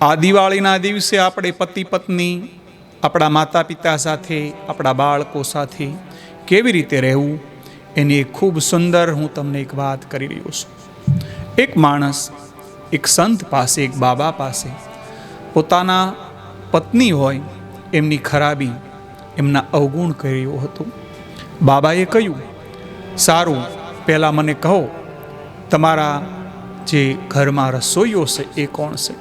આ દિવાળીના દિવસે આપણે પતિ પત્ની, આપણા માતા પિતા સાથે, આપણા બાળકો સાથે કેવી રીતે રહેવું એની એક ખૂબ સુંદર હું તમને એક વાત કરી રહ્યો છું. એક માણસ એક સંત પાસે, એક બાબા પાસે પોતાના પત્ની હોય એમની ખરાબી, એમના અવગુણ કરી રહ્યો હતો. બાબાએ કહ્યું, સારું, પહેલાં મને કહો તમારા જે ઘરમાં રસોઈયો છે એ કોણ છે?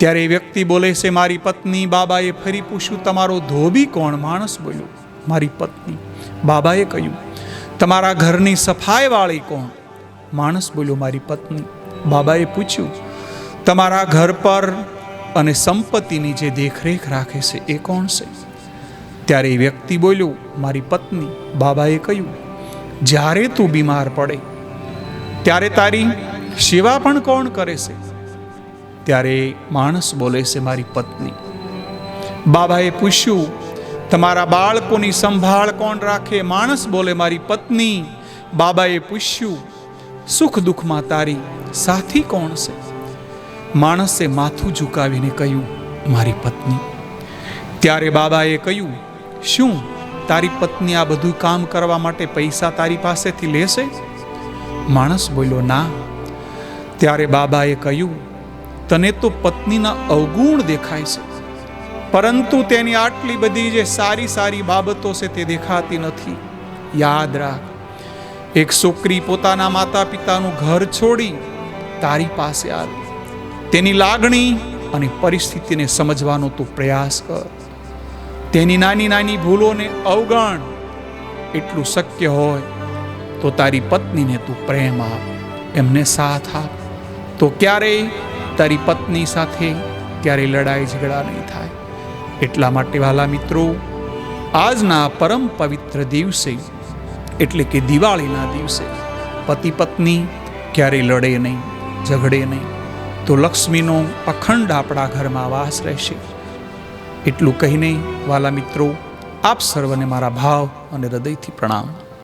ત્યારે એ વ્યક્તિ બોલે છે, મારી પત્ની. બાબાએ ફરી પૂછ્યું, તમારો ધોબી કોણ? માણસ બોલ્યો, મારી પત્ની. બાબાએ કહ્યું, તમારા ઘરની સફાઈવાળી કોણ? માણસ બોલ્યો, મારી પત્ની. બાબાએ પૂછ્યું, તમારા ઘર પર અને સંપત્તિની જે દેખરેખ રાખે છે એ કોણ છે? ત્યારે એ વ્યક્તિ બોલ્યો, મારી પત્ની. બાબાએ કહ્યું, જ્યારે તું બીમાર પડે ત્યારે તારી સેવા પણ કોણ કરે છે? ત્યારે માણસ બોલે છે, મારી પત્ની. બાબાએ પૂછ્યું, તમારા બાળકોની સંભાળ કોણ રાખે? માણસ બોલે, મારી પત્ની. બાબાએ પૂછ્યું, સુખ દુઃખમાં તારી સાથી કોણ છે? માણસે માથું ઝુકાવીને કહ્યું, મારી પત્ની. ત્યારે બાબાએ કહ્યું, શું તારી પત્ની આ બધું કામ કરવા માટે પૈસા તારી પાસેથી લેશે? માણસ બોલ્યો, ના. ત્યારે બાબાએ કહ્યું, તને તો પત્નીના અવગુણ દેખાય છે, પરંતુ તેની આટલી બધી જે સારી સારી બાબતો છે તે દેખાતી નથી. યાદ રાખ, એક છોકરી પોતાના માતા પિતાનું ઘર છોડી તારી પાસે આવી, તેની લાગણી અને પરિસ્થિતિને સમજવાનો તું પ્રયાસ કર. તેની નાની નાની ભૂલોને અવગણ. એટલું શક્ય હોય તો તારી પત્નીને તું પ્રેમ આપ, એમને સાથ આપ, તો ક્યારેય તારી પત્ની સાથે ક્યારેય લડાઈ ઝઘડા નહીં થાય. એટલા માટે વાલા મિત્રો, આજના પરમ પવિત્ર દિવસે એટલે કે દિવાળીના દિવસે પતિ પત્ની ક્યારેય લડે નહીં, ઝઘડે નહીં, તો લક્ષ્મીનો અખંડ આપણા ઘરમાં વાસ રહેશે. એટલું કહીને વાલા મિત્રો, આપ સર્વને મારા ભાવ અને હૃદયથી પ્રણામ.